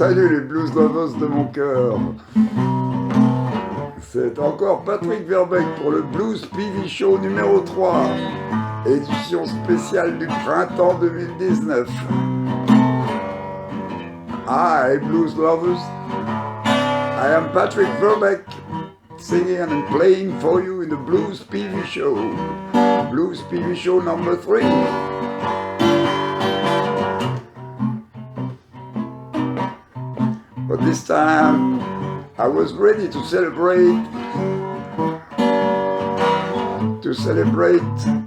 Salut les blues lovers de mon cœur. C'est encore Patrick Verbeek pour le Blues PV Show numéro 3, édition spéciale du printemps 2019. Hi blues lovers, I am Patrick Verbeek, singing and playing for you in the Blues PV Show. Blues PV Show number 3. But this time I was ready to celebrate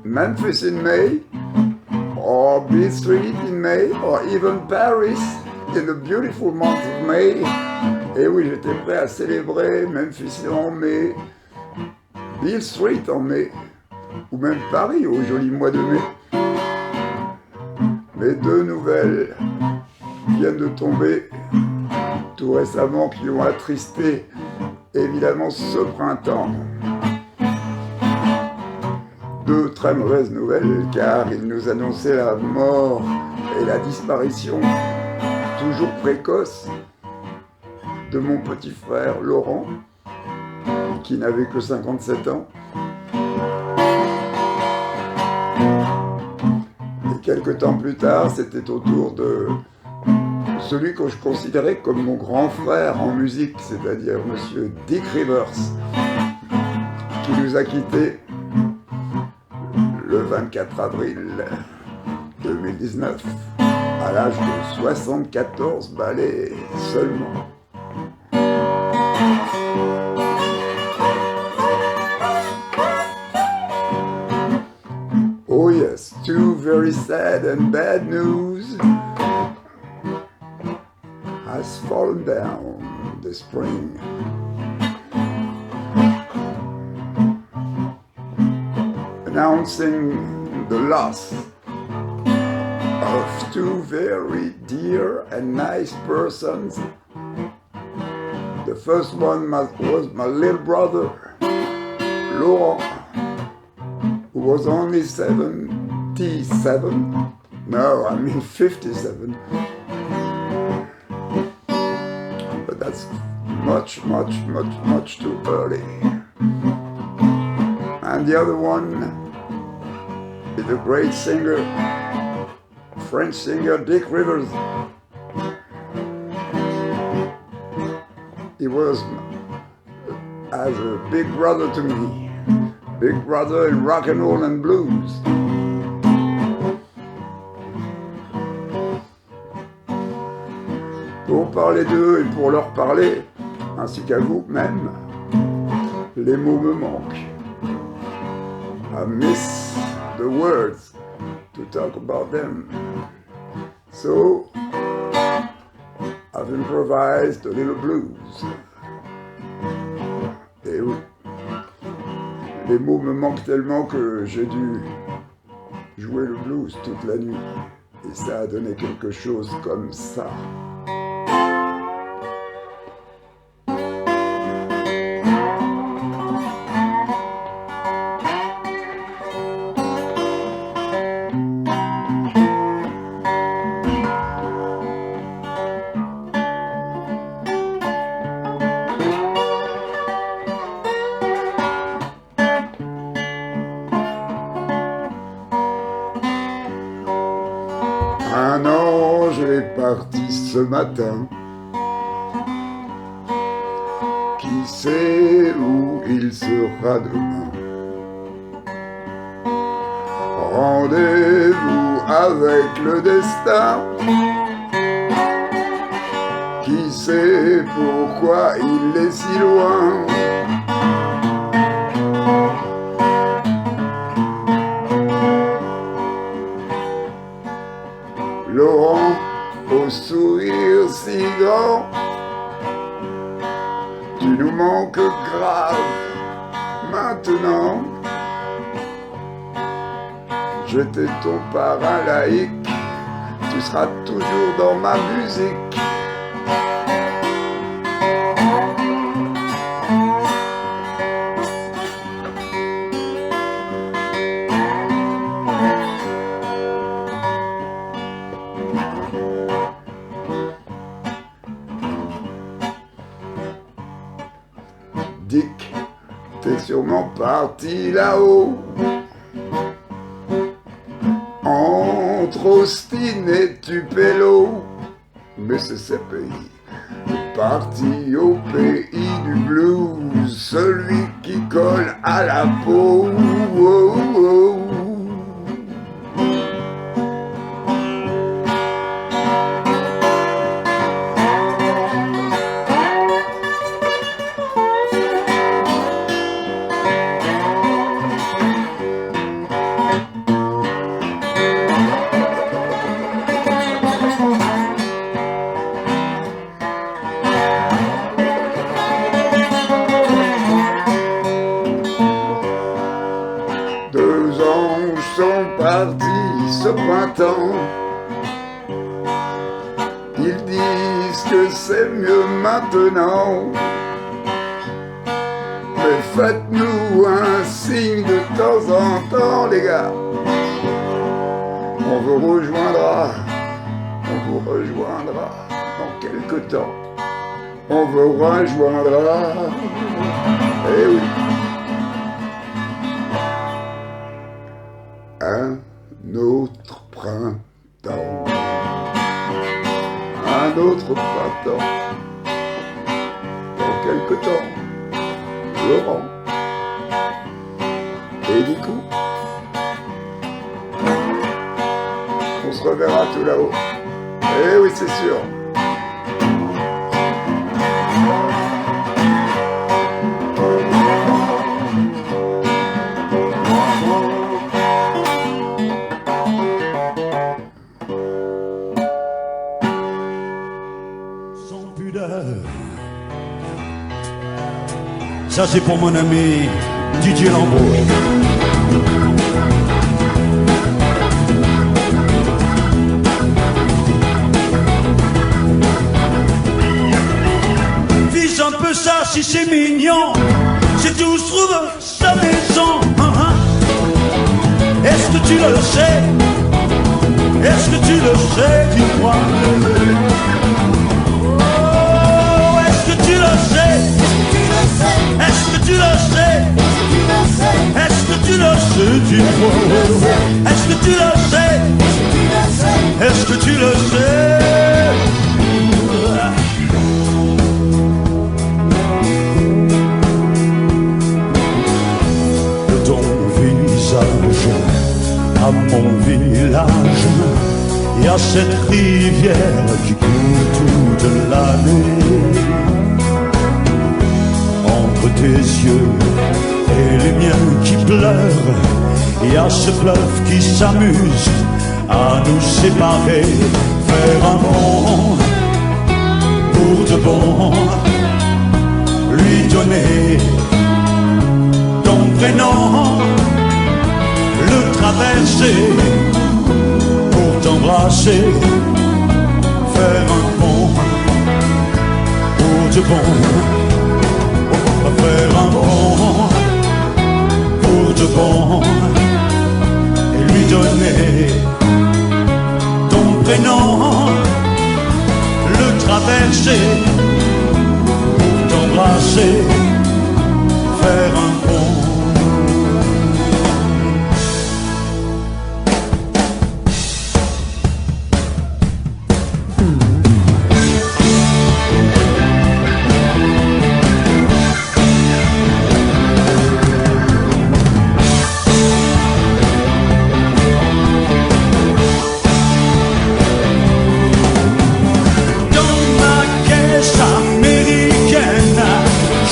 Memphis in May, or Beale Street in May, or even Paris in the beautiful month of May. Et oui, j'étais prêt à célébrer Memphis en mai, Beale Street en mai, ou même Paris au joli mois de mai. Mais deux nouvelles viennent de tomber tout récemment qui ont attristé évidemment ce printemps. Deux très mauvaises nouvelles, car ils nous annonçaient la mort et la disparition toujours précoce de mon petit frère Laurent, qui n'avait que 57 ans. Et quelques temps plus tard, c'était au tour de celui que je considérais comme mon grand frère en musique, c'est-à-dire monsieur Dick Rivers, qui nous a quittés le 24 avril 2019, à l'âge de 74 ballets seulement. Oh yes, two very sad and bad news has fallen down this spring. Announcing the loss of two very dear and nice persons. The first one was my little brother, Laurent, who was only 77. No, I mean 57. But that's much too early. And the other one is the great singer, French singer Dick Rivers. He was as a big brother to me, big brother in rock and roll and blues. Pour parler d'eux et pour leur parler, ainsi qu'à vous-même, les mots me manquent. I miss the words to talk about them. So, I've improvised a little blues. Et oui, les mots me manquent tellement que j'ai dû jouer le blues toute la nuit. Et ça a donné quelque chose comme ça. Un ange est parti ce matin. Qui sait où il sera demain? Rendez-vous avec le destin. Qui sait pourquoi il est si loin? Laurent, au sourire si grand, tu nous manques grave maintenant. J'étais ton parrain laïque, tu seras toujours dans ma musique. parti là-haut, entre Austin et Tupelo, Mississippi, parti au pays du blues, celui qui colle à la peau. Oh, oh. 2 anges sont partis ce printemps. Ils disent que c'est mieux maintenant. Mais faites-nous un signe de temps en temps, les gars. On vous rejoindra dans quelque temps. On vous rejoindra, eh oui. Un autre printemps, un autre printemps, dans quelque temps, Laurent et Nico, on se reverra tout là-haut. Eh oui, c'est sûr. Ça c'est pour mon ami Didier Lambeau. Vise un peu ça si c'est mignon, c'est où se trouve sa maison. Est-ce que tu le sais? Est-ce que tu le sais? Dis-moi. Oh, est-ce que tu le sais? Est-ce que tu le sais? Est-ce que tu le sais? Dis-moi. Est-ce que tu le sais? Est-ce que tu le sais? De ton visage à mon village, il y a cette rivière qui coule toute l'année. Entre tes yeux et les miens qui pleurent, il y a ce fleuve qui s'amuse à nous séparer. Faire un bond pour de bon, lui donner ton prénom, le traverser pour t'embrasser. Faire un bond pour de bon, faire un bond pour de bon et lui donner ton prénom, le traverser pour t'embrasser, faire un bond.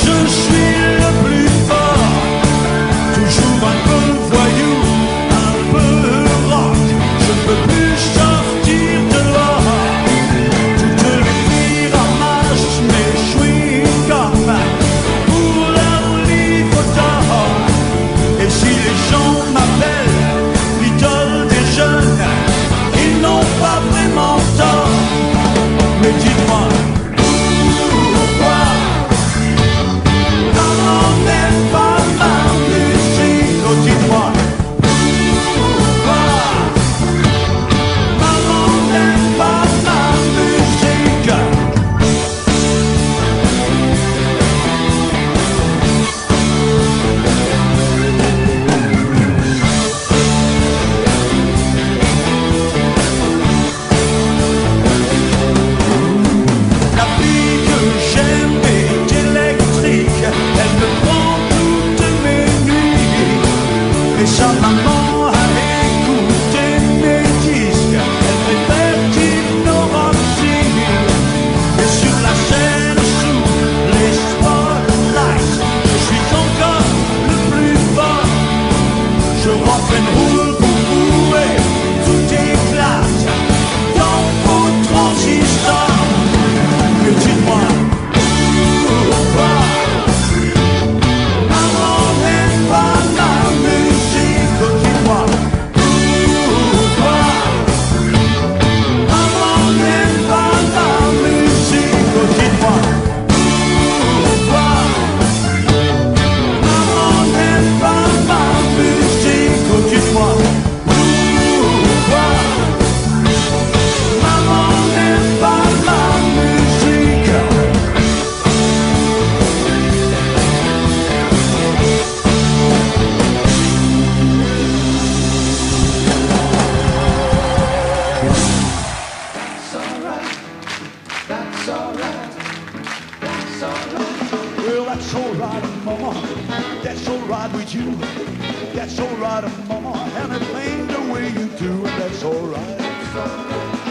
Je suis le plus fort.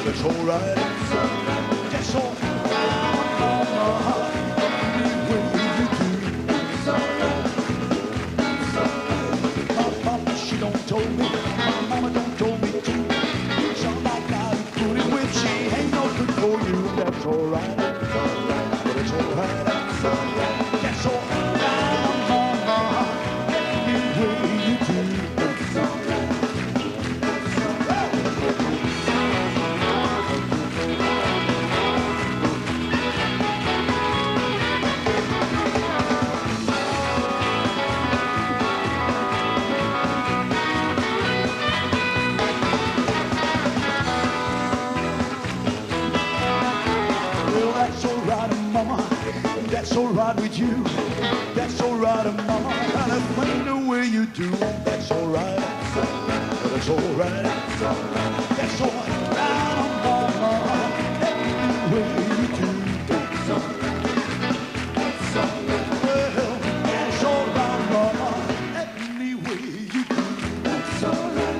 That's alright. That's alright. She don't told me, my mama don't told me to. Somebody got to put it with, she ain't no good for you. That's alright, but it's alright. That's alright, mama. Any way you do. That's alright with you. That's alright, mama. And if I know where you do, that's alright. That's alright. That's alright, mama. Any way you do. Well, that's alright, mama. Any way you do. That's alright.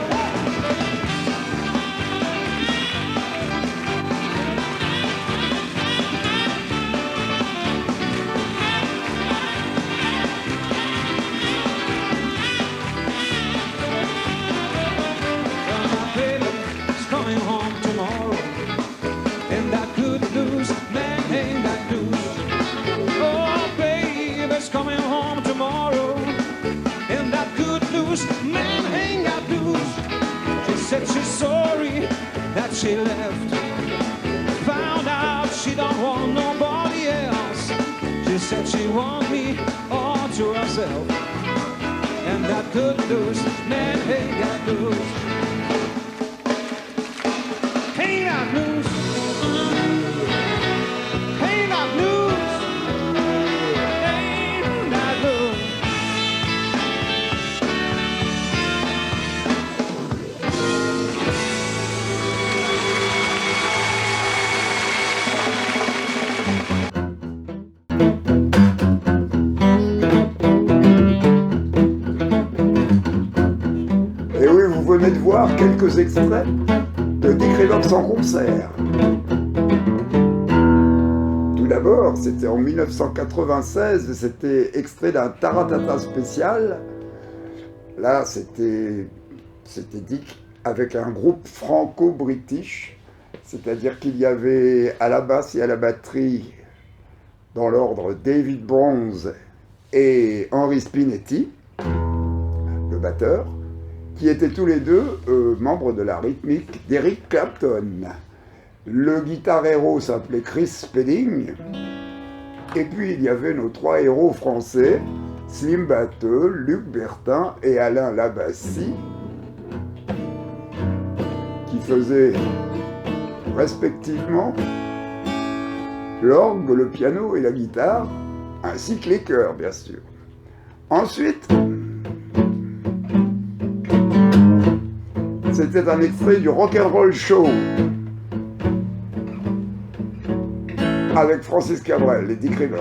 That's alright. That's alright. Man ain't got blues. She said she's sorry that she left. Found out she don't want nobody else. She said she want me all to herself. And that good news, man ain't got blues. Ain't got news. Ain't got news. Ain't got news. Et oui, vous venez de voir quelques extraits de Dick Rivers en concert. Tout d'abord, c'était en 1996, c'était extrait d'un Taratata spécial. Là, c'était Dick avec un groupe franco-british, c'est-à-dire qu'il y avait à la basse et à la batterie, dans l'ordre, David Bronze et Henry Spinetti, le batteur, qui étaient tous les deux membres de la rythmique d'Eric Clapton. Le guitar héros s'appelait Chris Spedding, et puis il y avait nos trois héros français, Slim Batteux, Luc Bertin et Alain Labassie, qui faisaient respectivement l'orgue, le piano et la guitare, ainsi que les chœurs, bien sûr. Ensuite, c'était un extrait du Rock'n'Roll Show avec Francis Cabrel et Dick Rivers.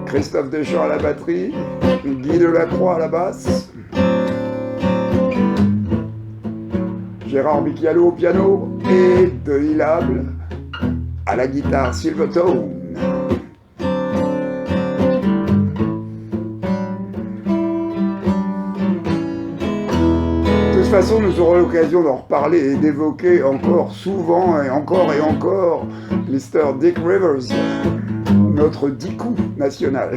Christophe Deschamps à la batterie, Guy Delacroix à la basse, Gérard Bicchialo au piano et Denis Lable à la guitare Silvertone. De toute façon, nous aurons l'occasion d'en reparler et d'évoquer encore souvent et encore Mr. Dick Rivers, notre Dickou national.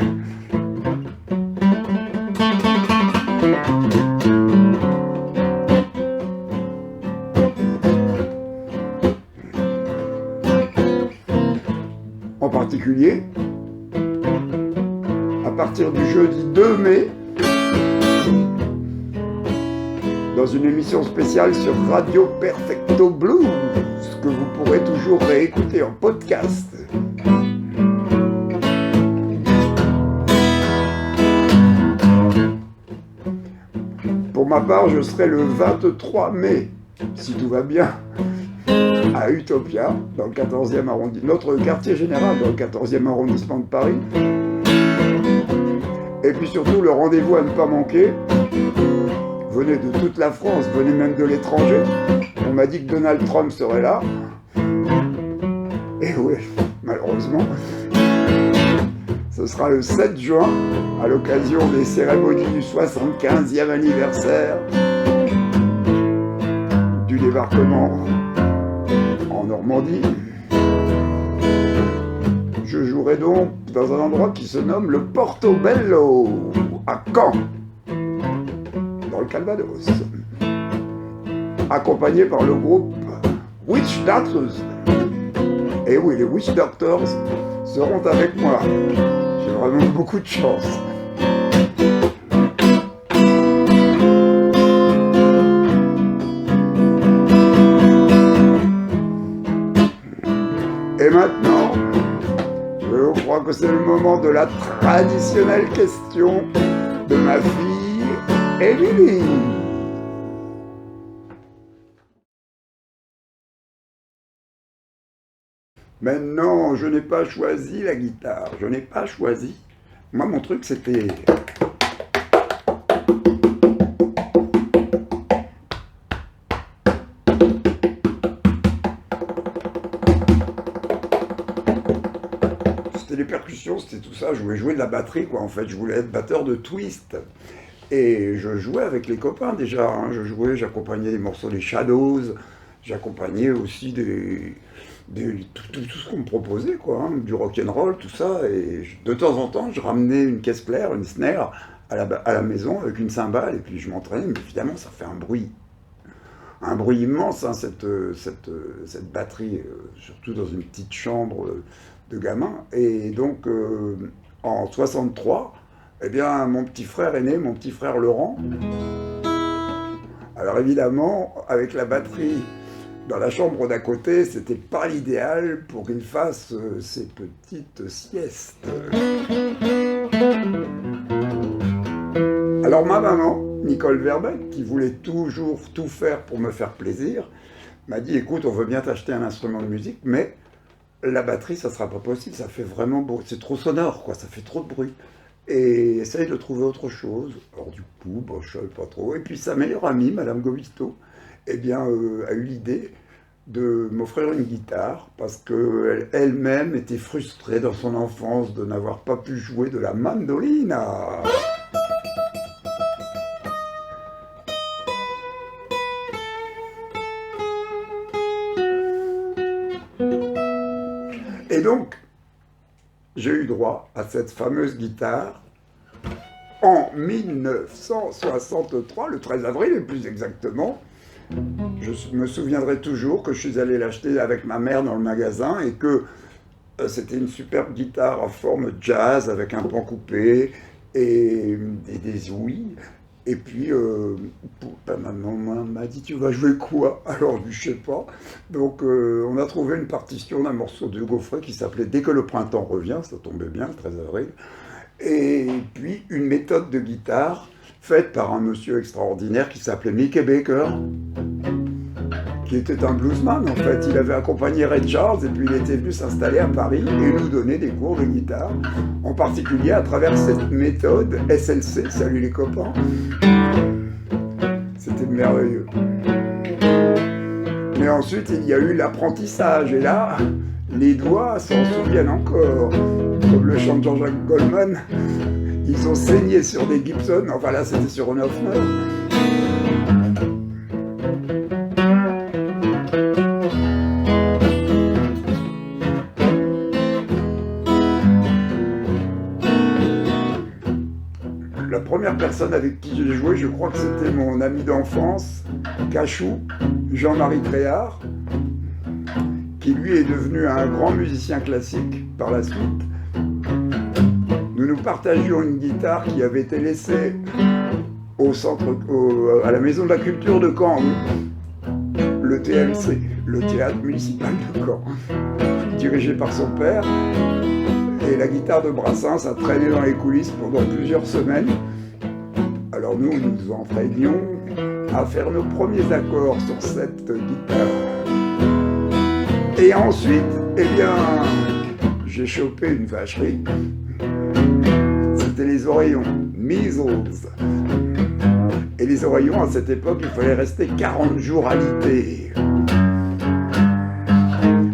En particulier, à partir du jeudi 2 mai, dans une émission spéciale sur Radio Perfecto Blues, que vous pourrez toujours réécouter en podcast. Pour ma part, je serai le 23 mai, si tout va bien, à Utopia, dans le 14e arrondissement, notre quartier général dans le 14e arrondissement de Paris, Et puis surtout, le rendez-vous à ne pas manquer. Venez de toute la France, venez même de l'étranger. On m'a dit que Donald Trump serait là. Et oui, malheureusement. Ce sera le 7 juin, à l'occasion des cérémonies du 75e anniversaire du débarquement en Normandie. Je jouerai donc dans un endroit qui se nomme le Portobello, à Caen, dans le Calvados, accompagné par le groupe Witch Doctors. Et oui, les Witch Doctors seront avec moi. J'ai vraiment beaucoup de chance. Et maintenant, je crois que c'est le moment de la traditionnelle question de ma fille Émilie. Mais non, je n'ai pas choisi la guitare, je n'ai pas choisi. Moi, mon truc, c'était... C'était les percussions, c'était tout ça. Je voulais jouer de la batterie, quoi. En fait, je voulais être batteur de twist. Et je jouais avec les copains, déjà. Hein. J'accompagnais les morceaux des Shadows. J'accompagnais aussi tout ce qu'on me proposait, quoi, hein, du rock'n'roll, tout ça. Et de temps en temps, je ramenais une caisse claire, une snare à la maison avec une cymbale, et puis je m'entraînais. Mais évidemment, ça fait un bruit immense, hein, cette batterie, surtout dans une petite chambre de gamin. Et donc, en 63, eh bien, mon petit frère est né, mon petit frère Laurent. Alors évidemment, avec la batterie dans la chambre d'à côté, c'était pas l'idéal pour qu'il fasse ses petites siestes. Alors ma maman, Nicole Verbeck, qui voulait toujours tout faire pour me faire plaisir, m'a dit, écoute, on veut bien t'acheter un instrument de musique, mais la batterie, ça sera pas possible, ça fait vraiment beau, c'est trop sonore, quoi, ça fait trop de bruit. Et essaye de trouver autre chose. Alors du coup, bon, je savais pas trop. Et puis sa meilleure amie, Madame Govisto, eh bien, a eu l'idée de m'offrir une guitare parce qu'elle-même était frustrée dans son enfance de n'avoir pas pu jouer de la mandolina. Et donc, j'ai eu droit à cette fameuse guitare en 1963, le 13 avril, et plus exactement. Je me souviendrai toujours que je suis allé l'acheter avec ma mère dans le magasin et que c'était une superbe guitare en forme jazz avec un pan coupé et des ouïes. Et puis, ma maman m'a dit, tu vas jouer quoi? Alors, je sais pas. Donc, on a trouvé une partition d'un morceau de Gaufret qui s'appelait Dès que le printemps revient, ça tombait bien, le 13 avril. Et puis, une méthode de guitare faite par un monsieur extraordinaire qui s'appelait Mickey Baker, qui était un bluesman en fait. Il avait accompagné Ray Charles et puis il était venu s'installer à Paris et nous donner des cours de guitare, en particulier à travers cette méthode SLC, salut les copains. C'était merveilleux. Mais ensuite il y a eu l'apprentissage et là, les doigts s'en souviennent encore. Comme le chante Jean-Jacques Goldman, ils ont saigné sur des Gibson, enfin là c'était sur une Hoffner. La première personne avec qui j'ai joué, je crois que c'était mon ami d'enfance, Cachou, Jean-Marie Tréhard, qui lui est devenu un grand musicien classique par la suite. Nous partagions une guitare qui avait été laissée à la Maison de la Culture de Caen, le TMC, le Théâtre Municipal de Caen, dirigé par son père. Et la guitare de Brassens a traîné dans les coulisses pendant plusieurs semaines. Alors nous entraînions à faire nos premiers accords sur cette guitare. Et ensuite, eh bien, j'ai chopé une vacherie. c'était les oreillons, measles. Et les oreillons, à cette époque, il fallait rester 40 jours alités.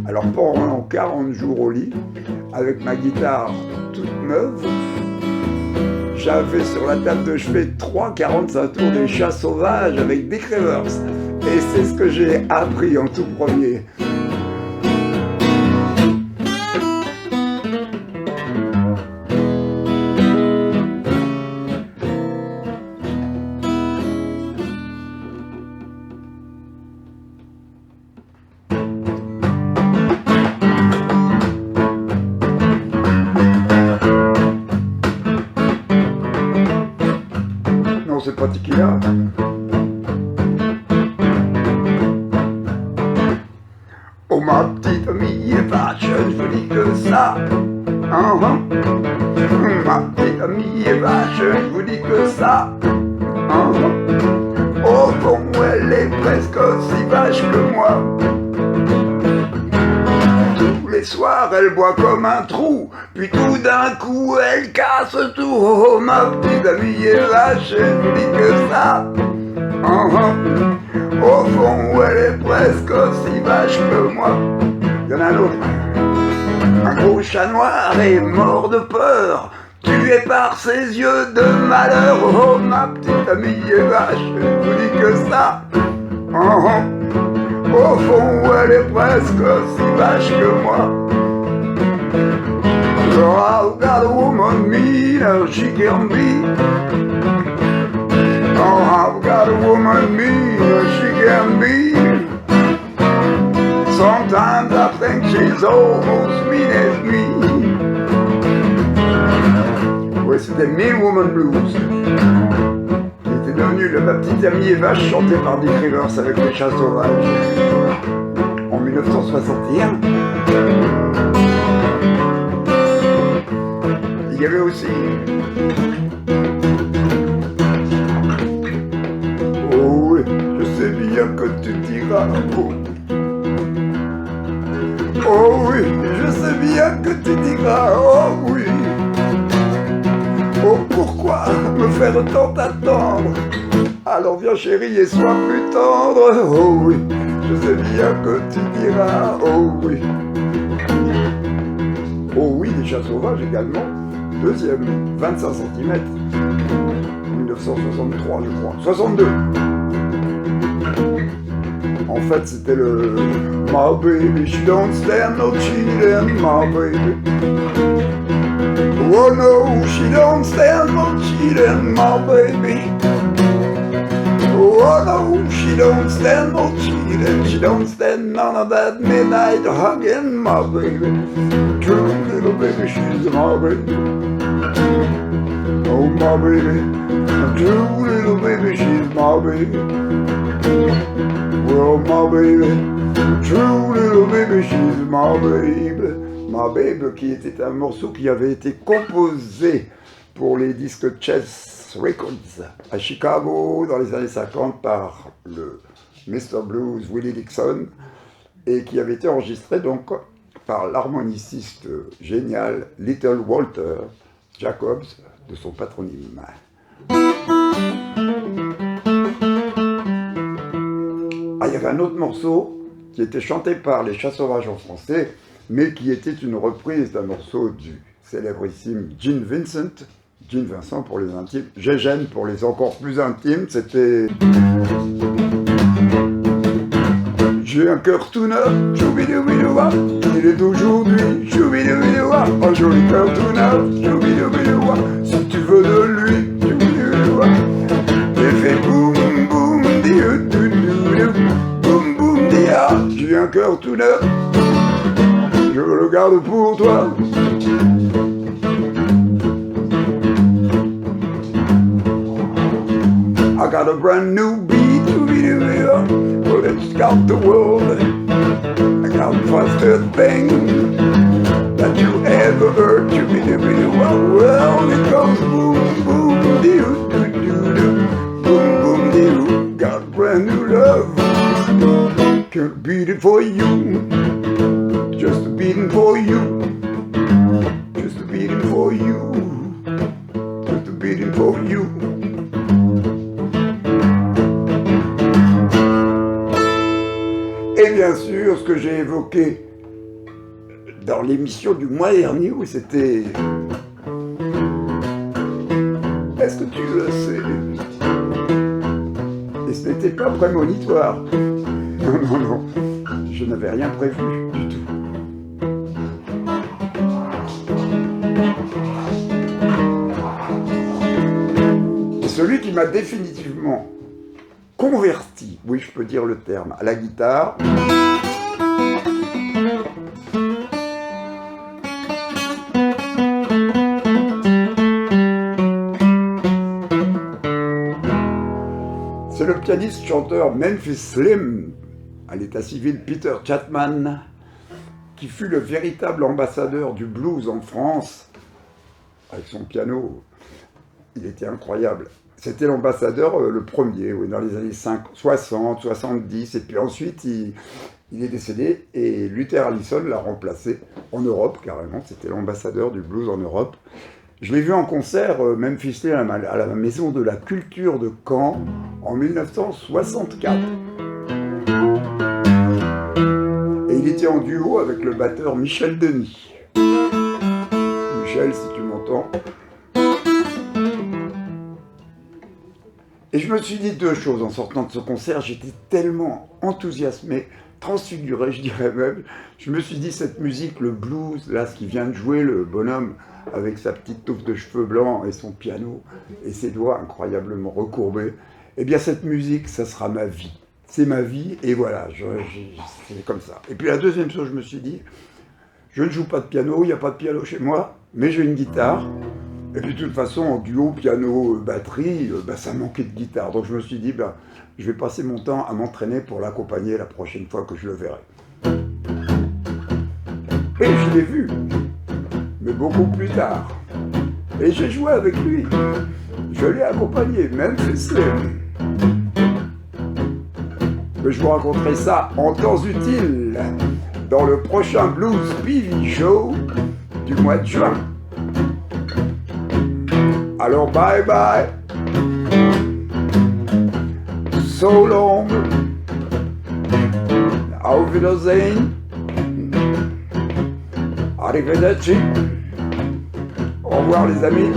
Alors pendant 40 jours au lit, avec ma guitare toute neuve, j'avais sur la table de chevet 3,45 tours des chats sauvages avec Dick Rivers. Et c'est ce que j'ai appris en tout premier. Non, c'est pas Tequila. Oh ma petite amie est vache, je vous dis que ça. Ma petite amie est vache, je vous dis que ça. Au fond, elle est presque aussi vache que moi. Tous les soirs, elle boit comme un trou, puis tout d'un coup, elle casse tout. Oh, ma petite amie est vache, je vous dis que ça. Au fond, elle est presque aussi vache que moi. Il y en a un autre. Un gros chat noir est mort de peur, tué par ses yeux de malheur. Oh, ma petite amie est vache, je vous dis que ça. Au fond, elle est presque aussi vache que moi. Oh, I've got a woman mean, she can be. Oh, I've got a woman mean, she can be. Sometimes I think she's almost mean as me. Ouais, c'était Mean Woman Blues. Qui était devenu Ma petite amie est vache, chanté par Dick Rivers avec les chats sauvages. En 1961. Il y avait aussi... Oh oui, je sais bien que tu diras... Oh oui, je sais bien que tu diras... Oh oui. Oh pourquoi me faire tant attendre? Alors viens chérie et sois plus tendre. Oh oui, je sais bien que tu diras... Oh oui. Oh oui, des chats sauvages également. Deuxième, 25 cm. 1963, je crois. 62. En fait, c'était le My baby, she don't stand no cheating, my baby. Oh no, she don't stand no cheating, my baby. Oh no, she don't stand no cheating. She don't stand none of that midnight hugging, my baby. True little baby, she's my baby. Oh my baby, true little baby, she's my baby. Well, my baby, true little baby, she's my baby. My baby, qui était un morceau qui avait été composé pour les disques Chess Records à Chicago dans les années 50 par le Mr. Blues Willie Dixon et qui avait été enregistré donc par l'harmoniciste génial Little Walter Jacobs de son patronyme. Ah, il y avait un autre morceau qui était chanté par les Chats Sauvages en français, mais qui était une reprise d'un morceau du célébrissime Gene Vincent pour les intimes, Gégène pour les encore plus intimes, c'était... J'ai un cœur tout neuf, choubidoubidouba, il est d'aujourd'hui, choubidoubidouba, un joli cœur tout neuf, choubidoubidouba, si tu veux de lui, choubidoubidouba, j'ai fait boum boum dieu, boum boum dia, j'ai un cœur tout neuf, je le garde pour toi. I got a brand new beat, well it's got the world. I got the fastest thing that you ever heard. Well, it goes boom, boom, doo, doo, doo, doo, boom, boom, doo. Got a brand new love, can't beat it for you, just a beating for you, just a beating for you. waiting for you. Et bien sûr, ce que j'ai évoqué dans l'émission du mois dernier, où c'était... Est-ce que tu le sais? Et ce n'était pas prémonitoire. Non, non, non. Je n'avais rien prévu du tout. Et celui qui m'a définitivement converti, oui, je peux dire le terme, à la guitare, c'est le pianiste-chanteur Memphis Slim, à l'état civil Peter Chapman, qui fut le véritable ambassadeur du blues en France, avec son piano. Il était incroyable. C'était l'ambassadeur le premier, oui, dans les années 60, 70, et puis ensuite il est décédé et Luther Allison l'a remplacé en Europe, carrément. C'était l'ambassadeur du blues en Europe. Je l'ai vu en concert, Memphis Slim, à la Maison de la Culture de Caen, en 1964. Et il était en duo avec le batteur Michel Denis. Michel, si tu m'entends. Et je me suis dit deux choses en sortant de ce concert. J'étais tellement enthousiasmé, transfiguré, je dirais même. Je me suis dit, cette musique, le blues, là, ce qui vient de jouer, le bonhomme, avec sa petite touffe de cheveux blancs et son piano, et ses doigts incroyablement recourbés, eh bien, cette musique, ça sera ma vie. C'est ma vie, et voilà, c'est comme ça. Et puis la deuxième chose, je me suis dit, je ne joue pas de piano, il n'y a pas de piano chez moi, mais j'ai une guitare. Et puis de toute façon, en duo, piano, batterie, ça manquait de guitare. Donc je me suis dit, je vais passer mon temps à m'entraîner pour l'accompagner la prochaine fois que je le verrai. Et je l'ai vu, mais beaucoup plus tard. Et j'ai joué avec lui. Je l'ai accompagné, Memphis Slim. Je vous raconterai ça en temps utile dans le prochain Blues PV Show du mois de juin. Alors bye bye, so long, auf Wiedersehen, arrivederci, au revoir les amis.